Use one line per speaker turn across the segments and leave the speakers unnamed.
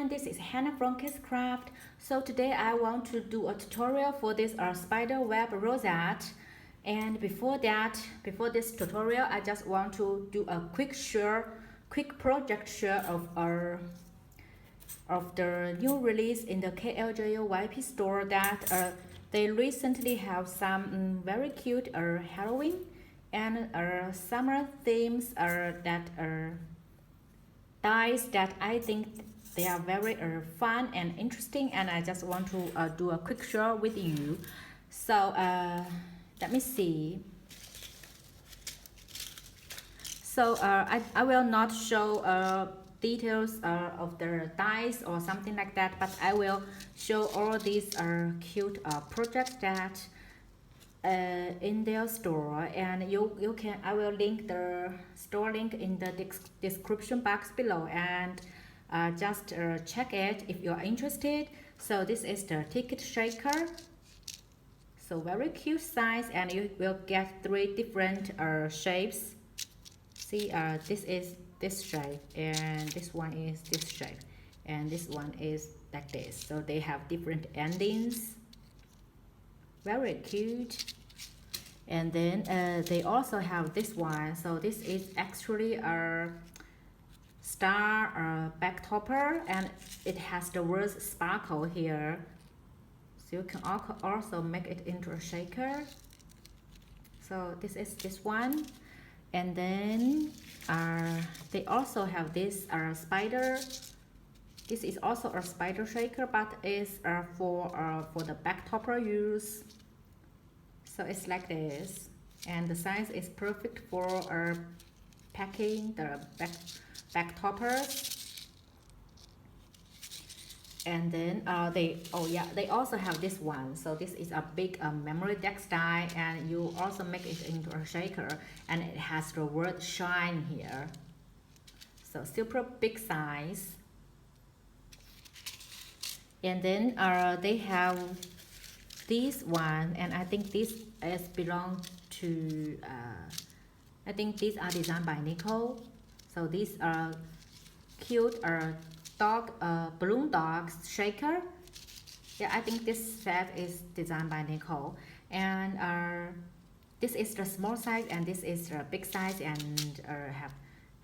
everyone, this is Hannah from KSCRAFT. So today I want to do a tutorial for this Spiderweb Rosette. And before this tutorial, I just want to do a quick project share of the new release in the KLJUYP store that they recently have some very cute Halloween and summer themes that are dies that I think they are very fun and interesting, and I just want to do a quick share with you. So let me see. So I will not show details of the dice or something like that, but I will show all these cute projects that in their store, and you can I will link the store link in the description box below, and just check it if you are interested. So this is the ticket shaker, so very cute size, and you will get 3 different shapes. See, this is this shape, and this one is this shape, and this one is like this. So they have different endings, very cute. And then they also have this one. So this is actually a star back topper, and it has the word sparkle here. So you can also make it into a shaker. So this is this one. And then they also have this spider. This is also a spider shaker, but it's for the back topper use. So it's like this, and the size is perfect for packing the back toppers. And then they also have this one. So this is a big memory deck die, and you also make it into a shaker, and it has the word shine here. So super big size. And then they have this one, and I think this is belong to I think these are designed by Nicole. So these are cute dog balloon dogs shaker. Yeah, I think this set is designed by Nicole. And this is the small size, and this is the big size, and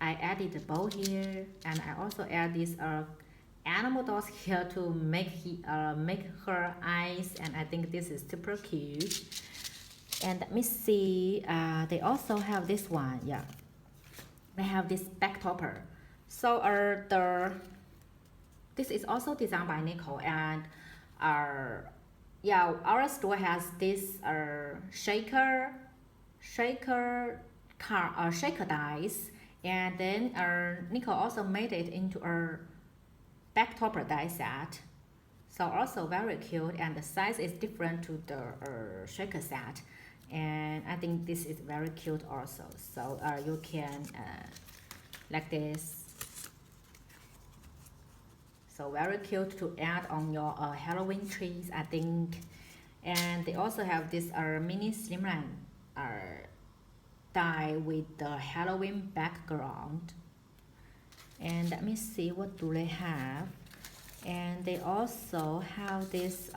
I added the bow here, and I also add this animal dolls here to make her eyes, and I think this is super cute. And let me see, they also have this one. Yeah, they have this back topper. So this is also designed by Nicole, and our store has this shaker dice, and then Nicole also made it into a back topper die set. So also very cute, and the size is different to the shaker set, and I think this is very cute also. So you can like this. So very cute to add on your Halloween trees, I think. And they also have this mini slimline die with the Halloween background. And let me see, what do they have. And they also have this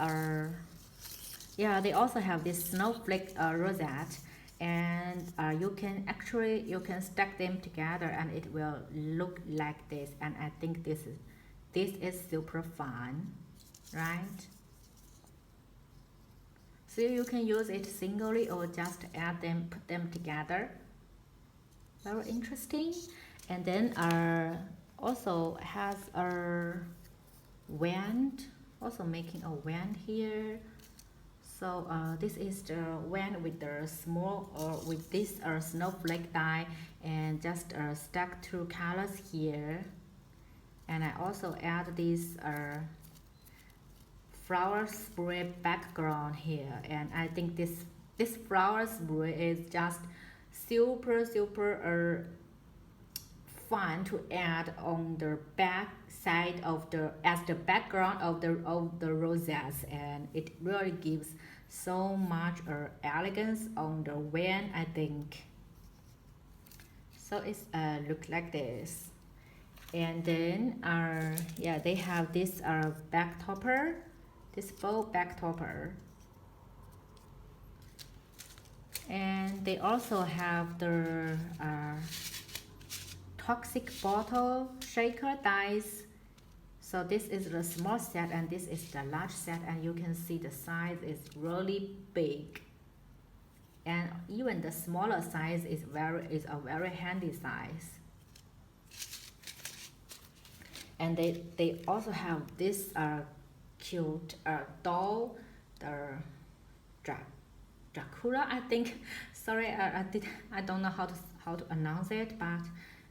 they also have this snowflake rosette, and you can stack them together, and it will look like this. And I think this is super fun, right? So you can use it singly or just put them together. Very interesting. And then also has a wand, also making a wand here. So this is the wand with the small with this snowflake die, and just stuck 2 colors here. And I also add this flower spray background here, and I think this flower spray is just super fun to add on the back side of as the background of the rosettes, and it really gives so much elegance on the wand, I think. So it's look like this. And then yeah, they have this back topper, this bow back topper. And they also have the toxic bottle shaker dies. So this is the small set and this is the large set, and you can see the size is really big. And even the smaller size is a very handy size. And they also have this cute doll, the Dracula, I think. Sorry, I don't know how to announce it, but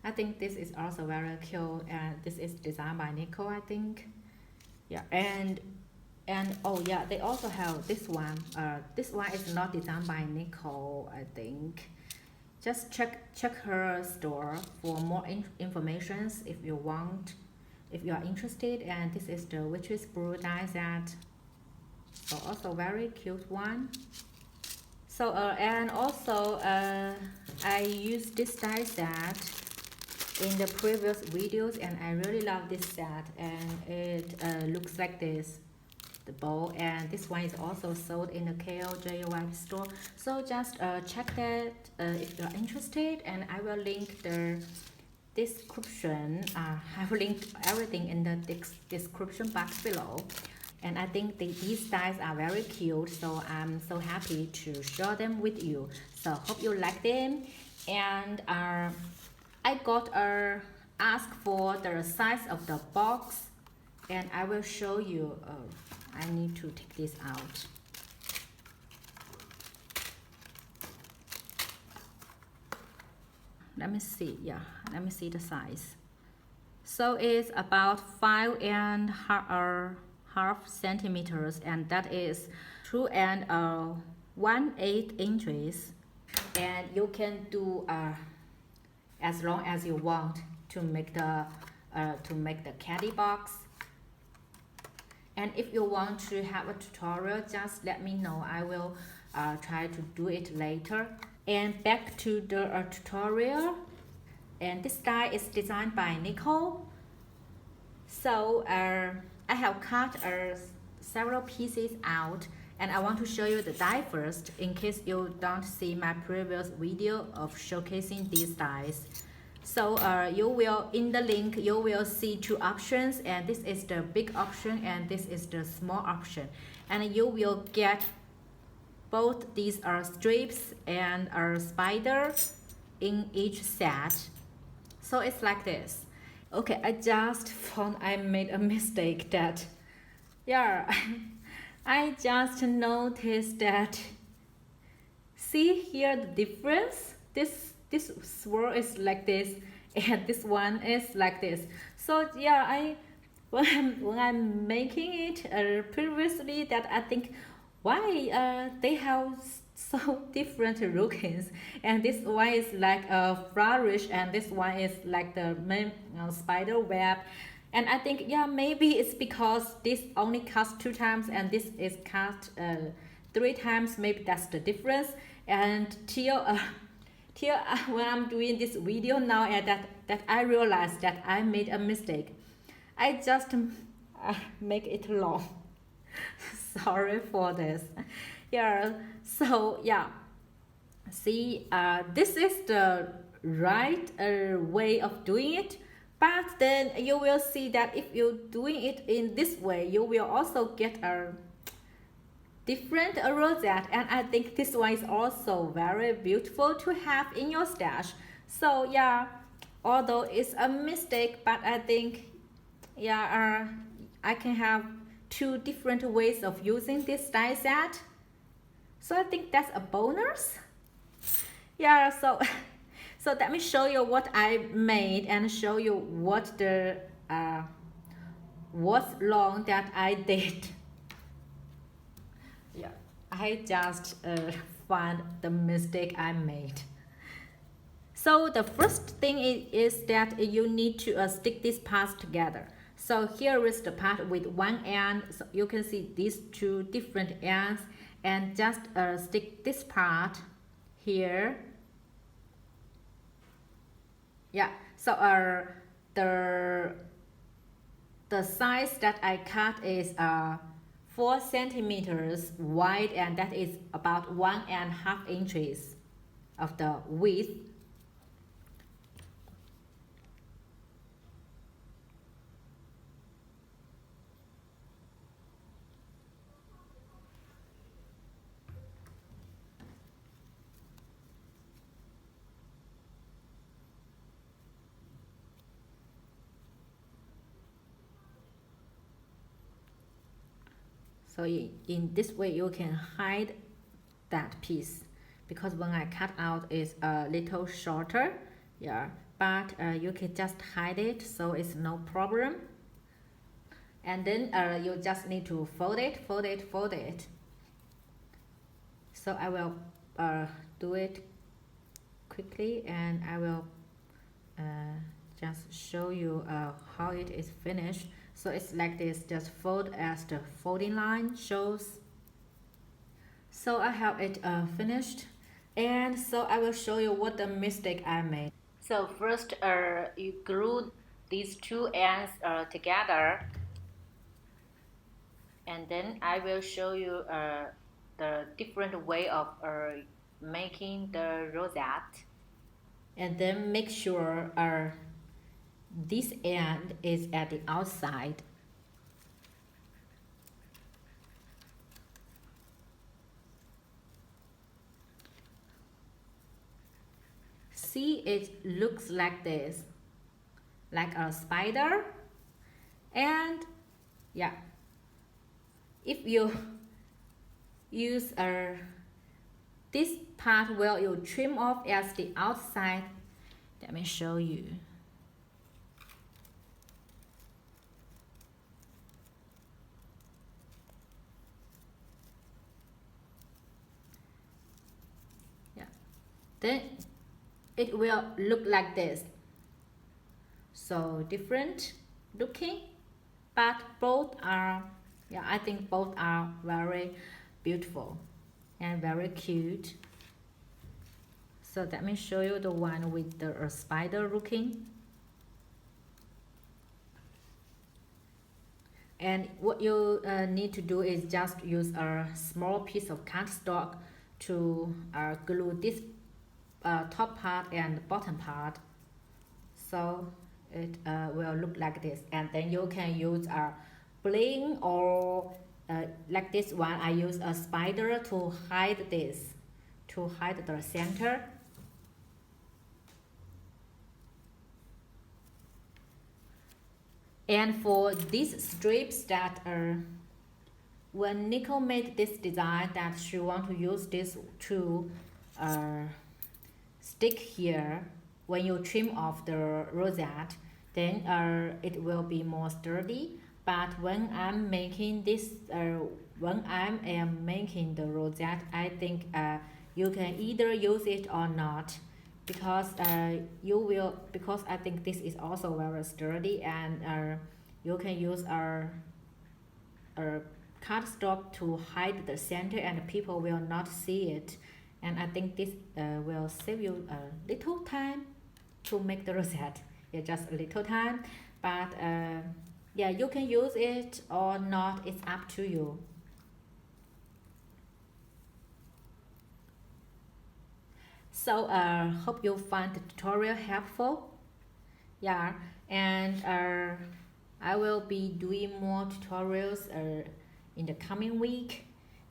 I think this is also very cute, and this is designed by Nico, I think. Yeah, and oh yeah, they also have this one. This one is not designed by Nico, I think. Just check her store for more information if you want, if you are interested. And this is the witch's brew die set. So also very cute one. So and also I used this die set in the previous videos, and I really love this set, and it looks like this, the bowl. And this one is also sold in the KLJUYP store, so just check that if you're interested, and I will link the description. I will link everything in the description box below. And I think these dies are very cute, so I'm so happy to share them with you. So hope you like them. And I got asked for the size of the box, and I will show you. I need to take this out. Let me see. Yeah, let me see the size. So it's about 5.5 centimeters, and that is 2.18 inches. And you can do as long as you want to make the caddy box. And if you want to have a tutorial, just let me know. I will try to do it later. And back to the tutorial. And this die is designed by Nicole. So I have cut several pieces out, and I want to show you the die first, in case you don't see my previous video of showcasing these dies. So you will, in the link, you will see two options, and this is the big option and this is the small option. And you will get both these strips and spider in each set. So it's like this. Okay, I just found I made a mistake that, yeah, I just noticed that, see here the difference? This swirl is like this, and this one is like this. So yeah, when I'm making it previously, that I think, why they have so different lookings, and this one is like a flourish, and this one is like the main spider web. And I think, yeah, maybe it's because this only cuts 2 times and this is cut 3 times. Maybe that's the difference. And till when I'm doing this video now, and that I realized that I made a mistake. I just make it long. Sorry for this. Yeah, so yeah, see, this is the right way of doing it. But then you will see that if you're doing it in this way, you will also get a different rosette. And I think this one is also very beautiful to have in your stash. So yeah, although it's a mistake, but I think, yeah, I can have 2 different ways of using this die set. So I think that's a bonus. Yeah, so let me show you what I made and show you what the what's wrong that I did. Yeah, I just found the mistake I made. So the first thing is that you need to stick these parts together. So here is the part with one end. So you can see these 2 different ends, and just stick this part here. Yeah, so the size that I cut is 4 centimeters wide, and that is about 1.5 inches of the width. So in this way you can hide that piece, because when I cut out it's a little shorter, yeah, but you can just hide it, so it's no problem. And then you just need to fold it. So I will do it quickly, and I will just show you how it is finished. So it's like this, just fold as the folding line shows. So I have it finished, and so I will show you what the mistake I made. So first you glue these two ends together, and then I will show you the different way of making the rosette. And then make sure this end is at the outside. See, it looks like this, like a spider. And yeah, if you use this part where you trim off as the outside, let me show you. Yeah, then it will look like this. So different looking, but both are, yeah, I think both are very beautiful and very cute. So let me show you the one with the spider looking. And what you need to do is just use a small piece of cardstock to glue this top part and bottom part, so it will look like this. And then you can use a bling, or like this one I use a spider to hide this, to hide the center. And for these strips that when Nicole made this design, that she want to use this to stick here when you trim off the rosette, then it will be more sturdy. But when I'm making this, when I am making the rosette, I think you can either use it or not, because because I think this is also very sturdy, and you can use our cardstock to hide the center, and people will not see it. And I think this will save you a little time to make the rosette. Yeah, just a little time, but yeah, you can use it or not, it's up to you. So hope you find the tutorial helpful. Yeah, and I will be doing more tutorials in the coming week.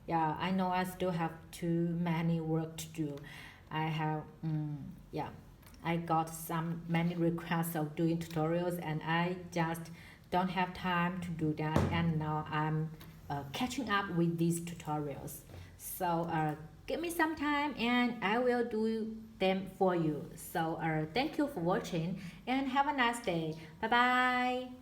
Yeah, I know I still have too many work to do. I have yeah, I got many requests of doing tutorials, and I just don't have time to do that, and now I'm catching up with these tutorials. So give me some time and I will do them for you. So thank you for watching and have a nice day. Bye bye.